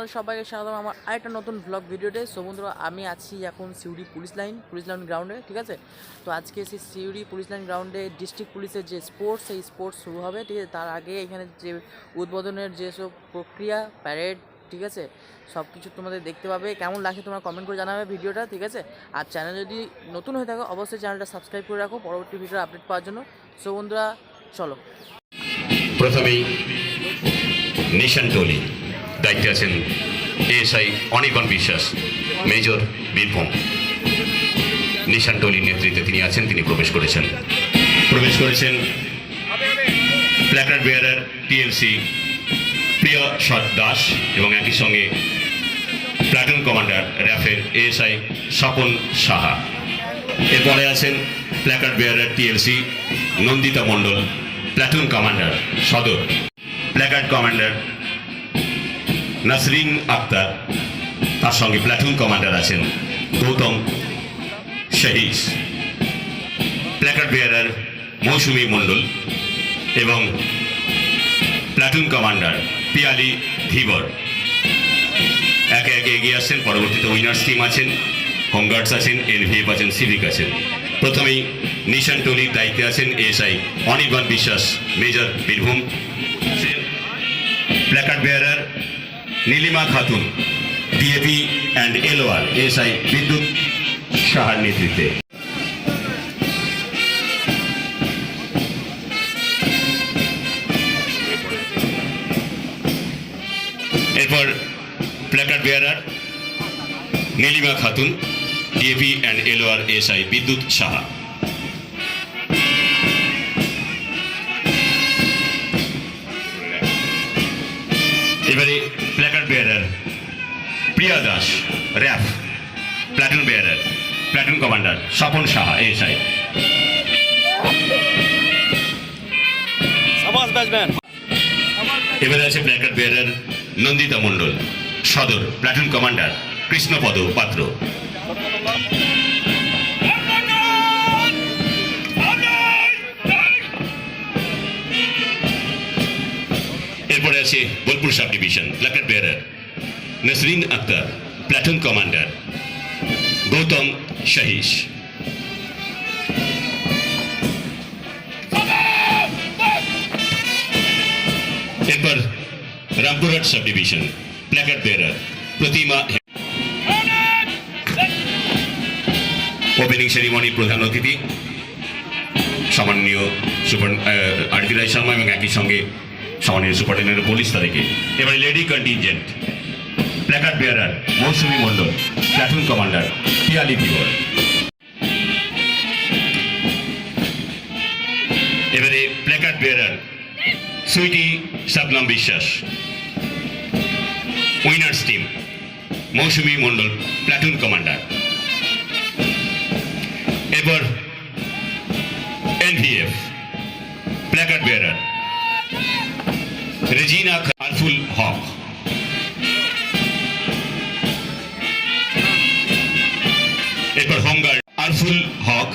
তোমাদের সবাইকে স্বাগতম আমার আরেকটা নতুন ব্লগ ভিডিওতে। সো বন্ধুরা, আমি আছি এখন সিউড়ি পুলিশ লাইন গ্রাউন্ডে, ঠিক আছে। তো আজকে সেই সিউড়ি পুলিশ লাইন গ্রাউন্ডে ডিস্ট্রিক্ট পুলিশের যে স্পোর্টস, সেই স্পোর্টস শুরু হবে, ঠিক আছে। তার আগে এখানে যে উদ্বোধনের যেসব প্রক্রিয়া, প্যারেড, ঠিক আছে, সব কিছু তোমাদের দেখতে পাবে। কেমন লাগছে তোমরা কমেন্ট করে জানাবে ভিডিওটা, ঠিক আছে। আর চ্যানেল যদি নতুন হয়ে থাকো অবশ্যই চ্যানেলটা সাবস্ক্রাইব করে রাখো পরবর্তী ভিডিও আপডেট পাওয়ার জন্য। সো বন্ধুরা, চলো। প্রথমেই নিশান টলি, দায়িত্বে আছেন এএসআই অনির্বাণ বিশ্বাস, মেজর বীরভূম। নিশান টলির নেতৃত্বে তিনি আছেন, তিনি প্রবেশ করেছেন প্ল্যাকার্ড বেয়ারার টিএলসি প্রিয় সৎ দাস এবং একই সঙ্গে প্লাটুন কমান্ডার র্যাফের এএসআই স্বপন সাহা। এরপরে আছেন placard bearer TLC Nandita Mondal, platoon commander Sadar. Placard commander Nasrin Akhtar, তার সঙ্গে প্লাটুন কমান্ডার আছেন গৌতম শাহিস। প্ল্যাকার্ড বেয়ারার মৌসুমী মণ্ডল এবং প্লাটুন কমান্ডার পিয়ালি ধীবর একে একে এগিয়ে আসছেন। পরবর্তীতে উইনার্স টিম আছেন, হোমগার্ডস আছেন, এনভিএফ আছেন, সিভিক আছেন। প্রথমেই নিশান টলির দায়িত্বে আছেন ASI Anirban Biswas, major Birbhum. Placard bearer Nilima Khatun, DAP and LOR, ASI Bidyut সাহার নেতৃত্বে। এরপর placard bearer Nilima Khatun, DAP and LOR, ASI Bidyut Saha. এবারে placard bearer Priya Das, RAF, platoon bearer platoon commander Swapan Saha, ASI. এবারে আছে প্ল্যাকার্ড বেয়ারার নন্দিতা মণ্ডল, সদর, প্লাটুন কমান্ডার কৃষ্ণপদ পাত্র। এরপরে আছে বোলপুর সাব ডিভিশন, প্ল্যাকার্ড বেয়ারার নাসরিন আক্তার, প্লাটুন কমান্ডার গৌতম শাহিস। এরপর রামপুরহাট সাব ডিভিশন, প্ল্যাকার্ড বেয়ারার প্রতিমা। ওপেনিং সেরিমনির প্রধান অতিথি সম্মাননীয় আরতি রায় শর্মা এবং একই সঙ্গে সম্মানীয় সুপারিনটেন্ডেন্ট অফ পুলিশ তাদেরকে। এবারে লেডি কন্টিনজেন্ট, প্ল্যাকার্ড বেয়ারার মৌসুমী মণ্ডল, প্লাটুন কমান্ডার পিয়ালি ধীবর। এবারে প্ল্যাকার্ড বেয়ারার সুইটি সাবনাম বিশ্বাস, উইনার্স টিম, মৌসুমী মণ্ডল, প্লাটুন কমান্ডার। এরপর এনভিএফ, প্ল্যাকার্ড বেয়ারার রেজিনা আরফুল হক। এরপর হোমগার্ড আরফুল হক,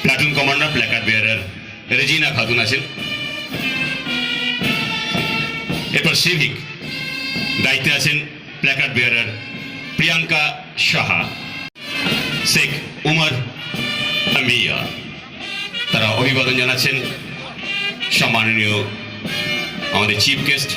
প্লাটুন কমান্ডার, প্ল্যাকার্ড বেয়ারার রেজিনা খাতুন আছেন। এরপর সিভিক, দায়িত্বে আছেন প্ল্যাকার্ড বেয়ারার প্রিয়াঙ্কা সাহা, শেখ উমর আমিয়া। তারা অভিবাদন জানাচ্ছেন সম্মাননীয় আমাদের চিফ গেস্ট।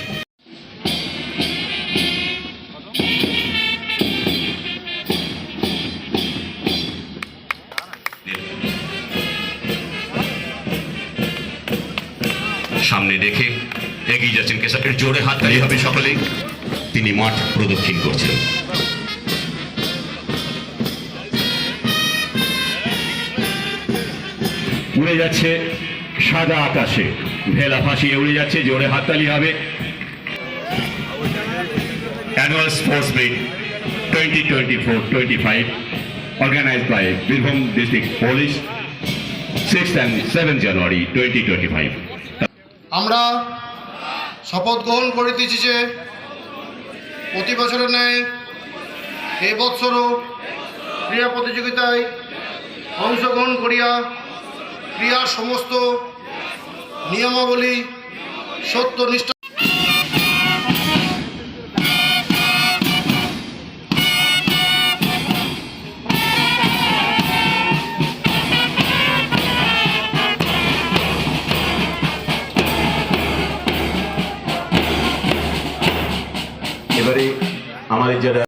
সামনে দেখে এগিয়ে যাচ্ছেন কেশবের, জোরে হাততালি হবে সকলেই। তিনি মাঠ প্রদক্ষিণ করছেন। উড়ে যাচ্ছে সাদা আকাশে, ভেলা ভাসিয়ে উড়ে যাচ্ছে, জোরে হাততালি হবে। Annual sports meet 2024-25 organized by Birbhum District Police, 6th and 7th January 2025. আমরা শপথ গ্রহণ করিতেছি যে প্রতি বছরের ন্যায় এই বৎসরও ক্রীড়া প্রতিযোগিতায় অংশগ্রহণ করিয়া ক্রীড়ার সমস্ত নিয়মাবলী সত্যনিষ্ঠ আমাদের যারা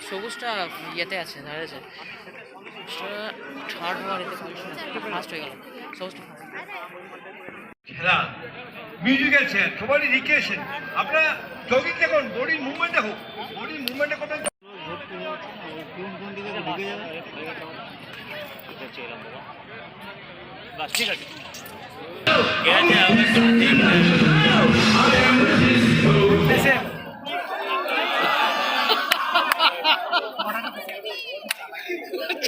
সবুজটা ইয়েতে আছে দাঁড়িয়েছে, থার্ড হওয়ার এতে ফার্স্ট হয়ে গেল সবুজটা। খেলা মিউজিক্যাল চেয়ার সবারই রিক্রিয়েশন। আপনারা জগিং দেখুন, বডির মুভমেন্ট দেখুন, বডির মুভমেন্টে কত ঠিক আছে।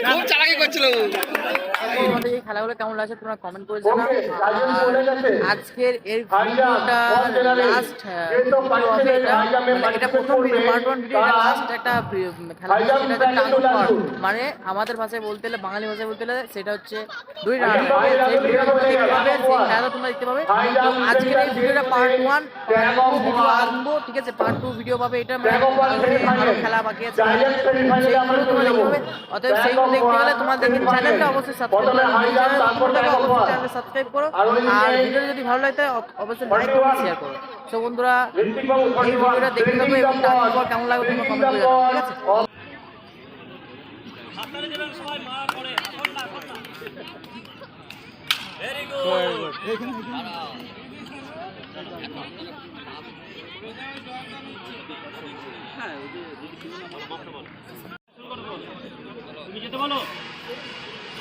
খুব চালাকি করছিল। আমাদের এই খেলাগুলো কেমন লাগছে তোমরা কমেন্ট করে জানাও। আজকের এই ভিডিওটা লাস্ট হবে, এটা প্রথম ভিডিও, পার্ট 1 ভিডিও, এটা লাস্ট একটা খেলা, সেটা হচ্ছে টাগ অফ ওয়ার, মানে আমাদের ভাষায় বলতে গেলে, বাঙালি ভাষায় বলতে গেলে সেটা হচ্ছে দুই রান। সেই ভিডিওটা তোমরা দেখতে পাবে, সেই খেলাটা তোমরা দেখতে পাবে। তো আজকের এই ভিডিওটা পার্ট 1, ভিডিও আনবো, ঠিক আছে? পার্ট 2 ভিডিও পাবে, এটা আরো খেলা বাকি আছে, সেইগুলো তোমরা দেখতে পাবে। অতএব সেইগুলো দেখতে গেলে তোমাদের চ্যানেলটা অবশ্যই সাবস্ক্রাইব করো, আর ভিডিও যদি ভালো লাগে অবশ্যই লাইক করো, শেয়ার করো। সো বন্ধুরা, এই ভিডিওটা দেখতে থাকো এবং তারপর কেমন লাগবে তোমরা কমেন্ট করে জানাও, ঠিক আছে? তুমি যেতে বলো।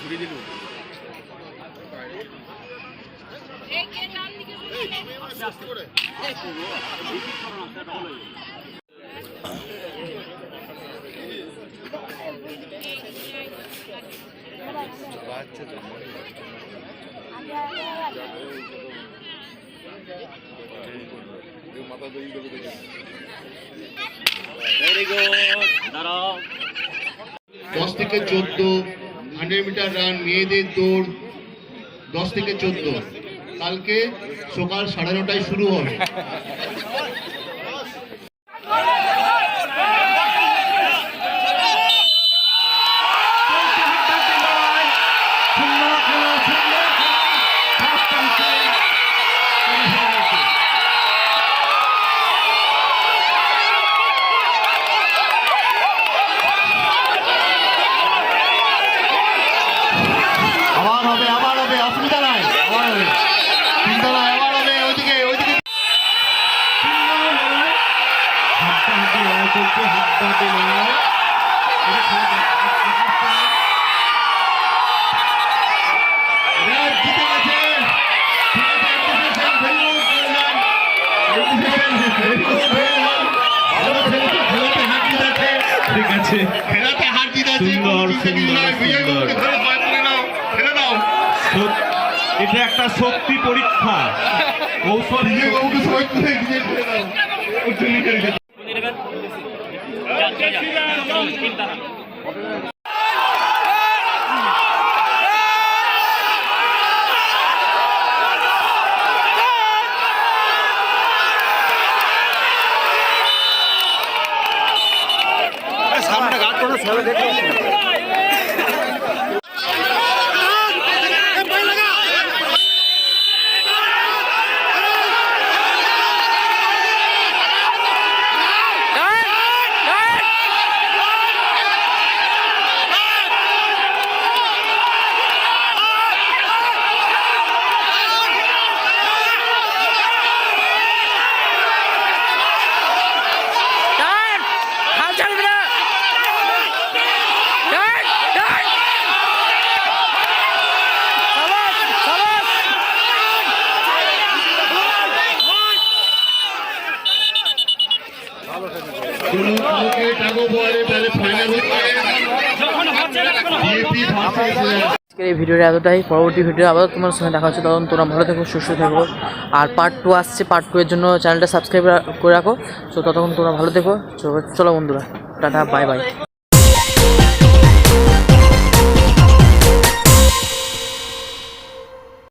ভেরি গুড, দাঁড়াও। 10 থেকে 14 100 মিটার রান মেয়েদের দৌড় 10 থেকে 14 কালকে সকাল 9:30টায় শুরু হবে। আবার হবে, অসুবিধা নাই, আবার হবে, চিন্তা নাই, আবার হবে। ওইদিকে ওইদিকে চলছে, হাতে লড়াই। জিতে গেছে, ঠিক আছে, খেলাতে হার জিতেছে, এটা একটা শক্তি পরীক্ষা। ঔষধ সামনে গার্ড করো, সবাই দেখো। এই ভিডিওটা এতটাই, পরবর্তী ভিডিও আবার তোমার সঙ্গে দেখা হচ্ছে। তখন তোমরা ভালো থেকো, সুস্থ থাকো। আর পার্ট 2 আসছে, পার্ট 2 এর জন্য চ্যানেলটা সাবস্ক্রাইব করে রাখো। তো ততক্ষণ তোমরা ভালো থেকো। চলো বন্ধুরা, টাটা, বাই বাই।